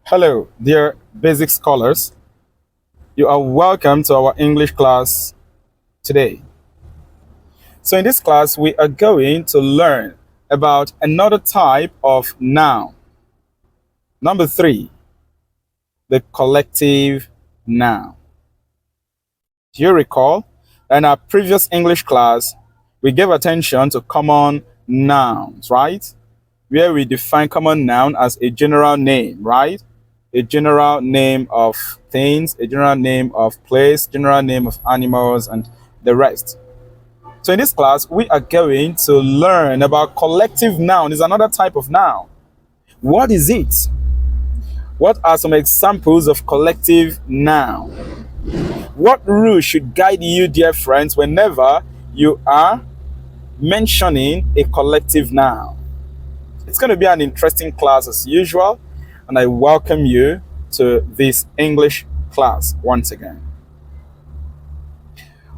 Hello, dear basic scholars. You are welcome to our English class today. So, in this class, we are going to learn about another type of noun. Number three, the collective noun. Do you recall? In our previous English class, we gave attention to common nouns, right? Where we define common noun as a general name, right? A general name of things, a general name of place, general name of animals, and the rest. So in this class, we are going to learn about collective noun. It's another type of noun. What is it? What are some examples of collective noun? What rule should guide you, dear friends, whenever you are mentioning a collective noun? It's going to be an interesting class as usual, and I welcome you to this English class once again.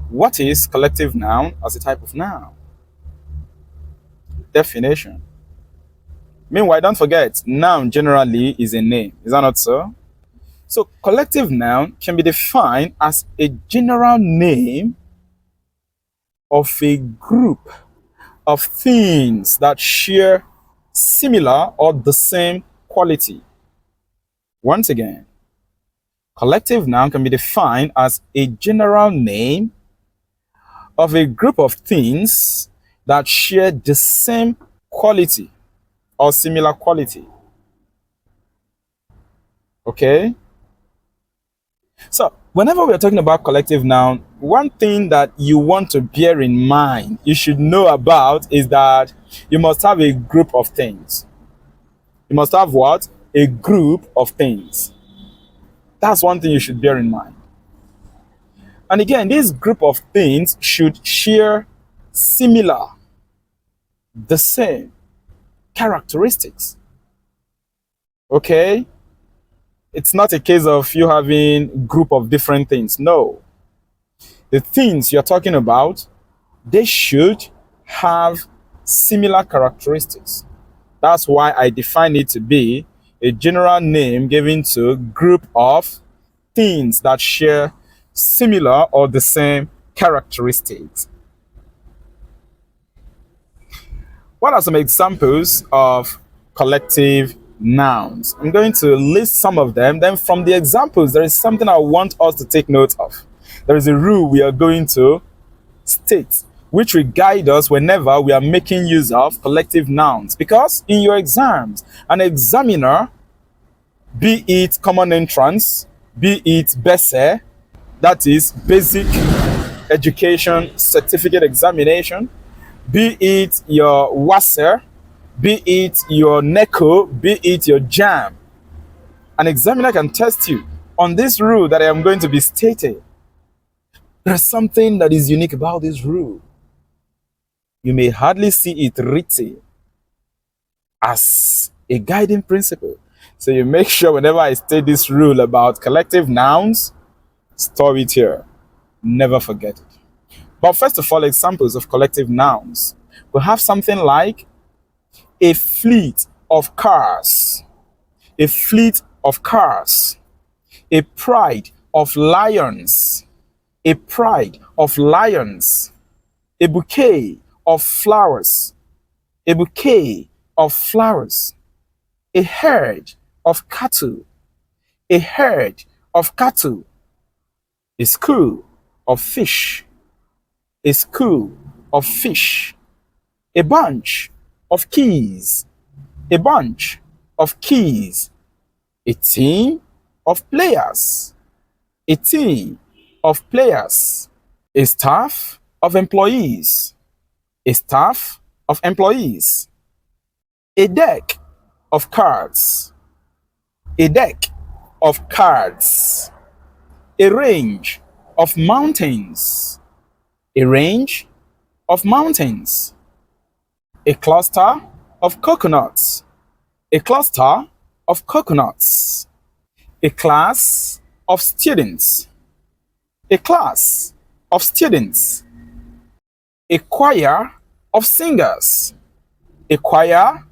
What is collective noun as a type of noun? Definition. Meanwhile, don't forget, noun generally is a name. Is that not so? So, collective noun can be defined as a general name of a group of things that share similar or the same quality. Once again, collective noun can be defined as a general name of a group of things that share the same quality or similar quality. Okay? So, whenever we're talking about collective noun, one thing that you want to bear in mind, you should know about, is that you must have a group of things. You must have what? A group of things. That's one thing you should bear in mind. And again, this group of things should share similar, the same characteristics. Okay? It's not a case of you having a group of different things. No. The things you're talking about, they should have similar characteristics. That's why I define it to be a general name given to a group of things that share similar or the same characteristics. What are some examples of collective nouns? I'm going to list some of them. Then from the examples, there is something I want us to take note of. There is a rule we are going to state, which will guide us whenever we are making use of collective nouns. Because in your exams, an examiner, be it common entrance, be it BESE, that is basic education certificate examination, be it your WASER, be it your NECO, be it your JAM, an examiner can test you on this rule that I am going to be stating. There's something that is unique about this rule. You may hardly see it written as a guiding principle. So you make sure whenever I state this rule about collective nouns, store it here. Never forget it. But first of all, examples of collective nouns. We have something like a fleet of cars, a fleet of cars, a pride of lions, a pride of lions, a bouquet of flowers, a bouquet of flowers, a herd of cattle, a herd of cattle, a school of fish, a school of fish, a bunch of keys, a bunch of keys, a team of players, a team of players, a staff of employees, a staff of employees, a deck of cards, a deck of cards, a range of mountains, a range of mountains, a cluster of coconuts, a cluster of coconuts, a class of students, a class of students, a choir of singers, a choir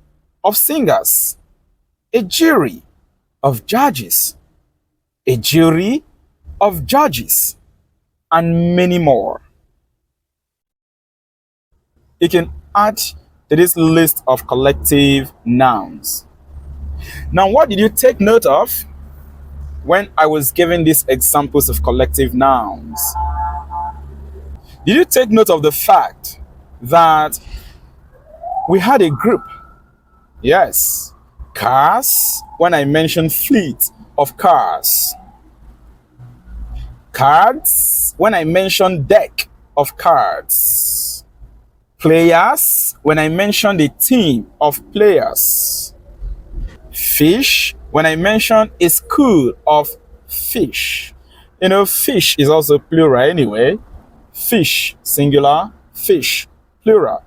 of singers, a jury of judges, a jury of judges, and many more. You can add to this list of collective nouns. Now, what did you take note of when I was giving these examples of collective nouns? Did you take note of the fact that we had a group? Yes. Cars, when I mentioned fleet of cars. Cards, when I mentioned deck of cards. Players, when I mentioned a team of players. Fish, when I mentioned a school of fish. You know, fish is also plural anyway. Fish, singular, fish, plural.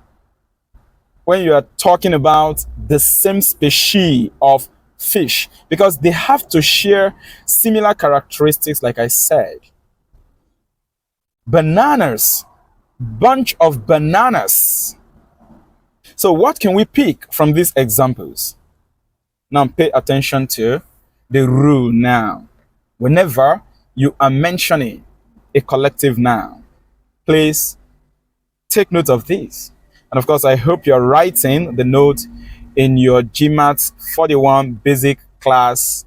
When you are talking about the same species of fish, because they have to share similar characteristics, like I said. Bananas, bunch of bananas. So what can we pick from these examples? Now pay attention to the rule now. Whenever you are mentioning a collective noun, please take note of this. And of course, I hope you're writing the note in your GMAT 41 basic class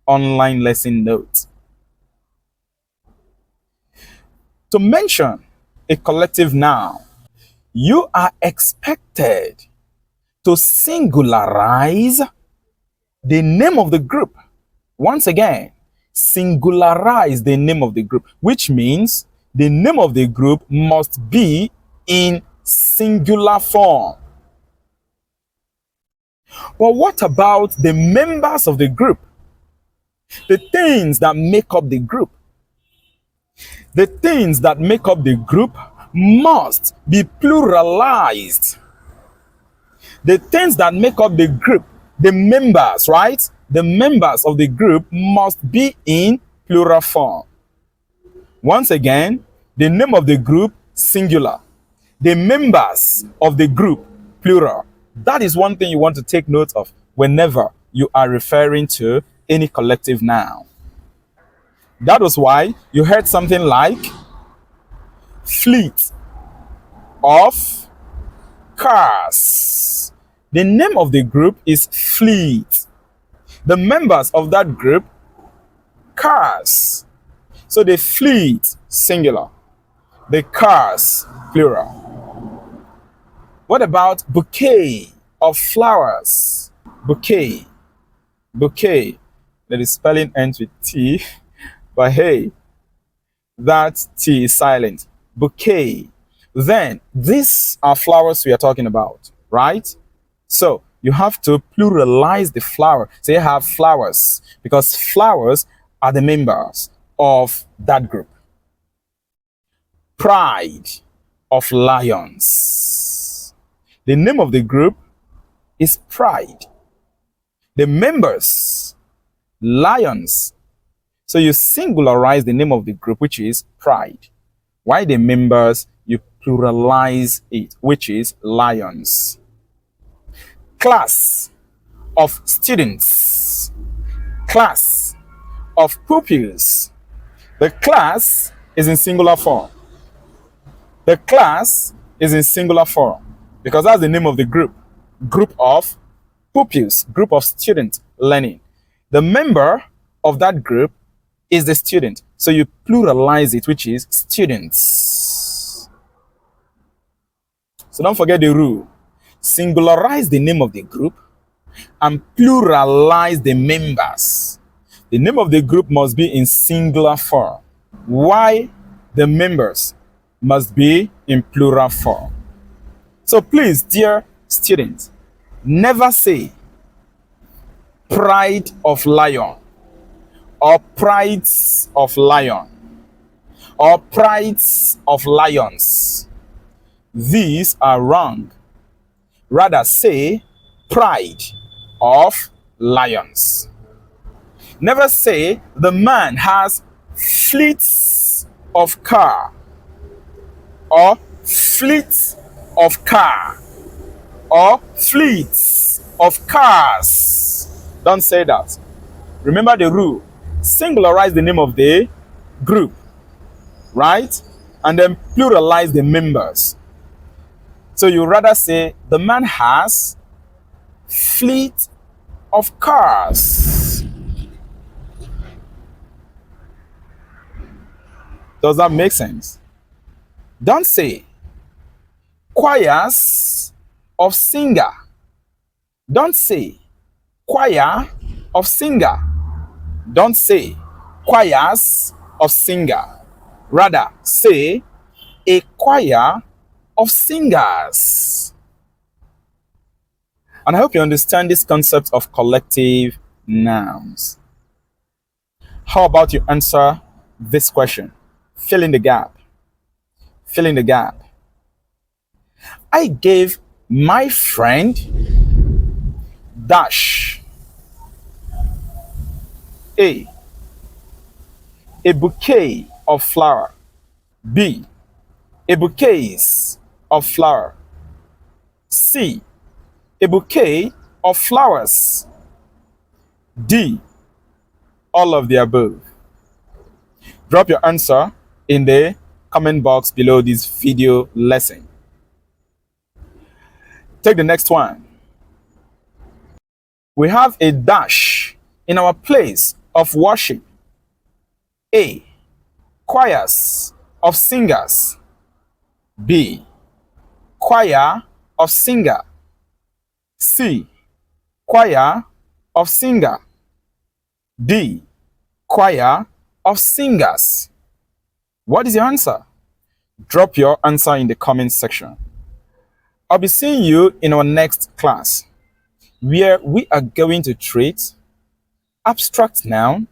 online lesson note. To mention a collective noun, you are expected to singularize the name of the group. Once again, singularize the name of the group, which means the name of the group must be in singular form. Well, what about the members of the group? The things that make up the group. The things that make up the group must be pluralized. The things that make up the group, the members, right? The members of the group must be in plural form. Once again, the name of the group, singular. The members of the group, plural. That is one thing you want to take note of whenever you are referring to any collective noun. That was why you heard something like fleet of cars. The name of the group is fleet. The members of that group, cars. So the fleet, singular. The cars, plural. What about bouquet of flowers? Bouquet. Bouquet. The spelling ends with T, but hey, that T is silent. Bouquet. Then, these are flowers we are talking about, right? So, you have to pluralize the flower. So, you have flowers, because flowers are the members of that group. Pride of lions. The name of the group is Pride. The members, lions. So you singularize the name of the group, which is Pride. While the members, you pluralize it, which is lions. Class of students. Class of pupils. The class is in singular form. The class is in singular form because that's the name of the group. Group of pupils, group of students learning. The member of that group is the student. So you pluralize it, which is students. So don't forget the rule. Singularize the name of the group and pluralize the members. The name of the group must be in singular form. Why the members must be in plural form. So please, dear students, never say pride of lion or prides of lion or prides of lions. These are wrong. Rather say pride of lions. Never say the man has fleets of car or fleets of car or fleets of cars. Don't say that. Remember the rule. Singularize the name of the group, right? And then pluralize the members. So you rather say, the man has fleet of cars. Does that make sense? Don't say, choirs of singer. Don't say, choir of singer. Don't say, choirs of singer. Rather, say, a choir of singers. And I hope you understand this concept of collective nouns. How about you answer this question? Fill in the gap. Fill in the gap. I gave my friend dash A bouquet of flower. B, a bouquets of flower. C, a bouquet of flowers. D, all of the above. Drop your answer in the comment box below this video lesson. Take the next one. We have a dash in our place of worship. A, choirs of singers. B, choir of singer. C, choir of singer. D, choir of singers. What is your answer? Drop your answer in the comment section. I'll be seeing you in our next class, where we are going to treat abstract noun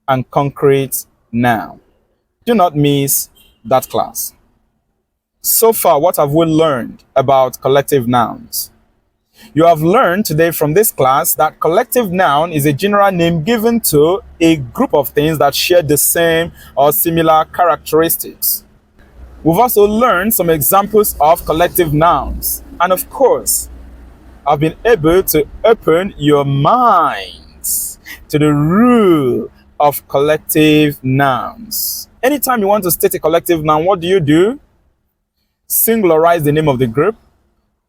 and concrete noun. Do not miss that class. So far, what have we learned about collective nouns? You have learned today from this class that collective noun is a general name given to a group of things that share the same or similar characteristics. We've also learned some examples of collective nouns. And of course, I've been able to open your minds to the rule of collective nouns. Anytime you want to state a collective noun, what do? Singularize the name of the group,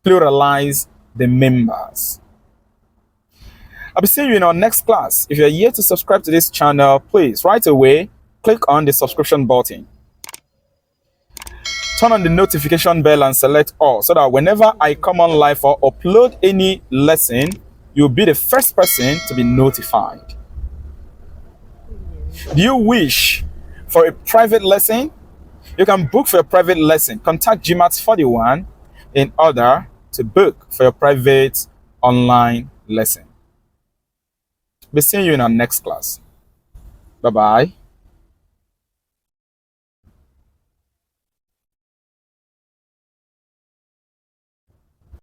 pluralize the members. I'll be seeing you in our next class. If you're yet to subscribe to this channel, please right away click on the subscription button. Turn on the notification bell and select all so that whenever I come on live or upload any lesson, you'll be the first person to be notified. Do you wish for a private lesson? You can book for a private lesson. Contact GMAT41 in order to book for your private online lesson. Be seeing you in our next class. Bye-bye.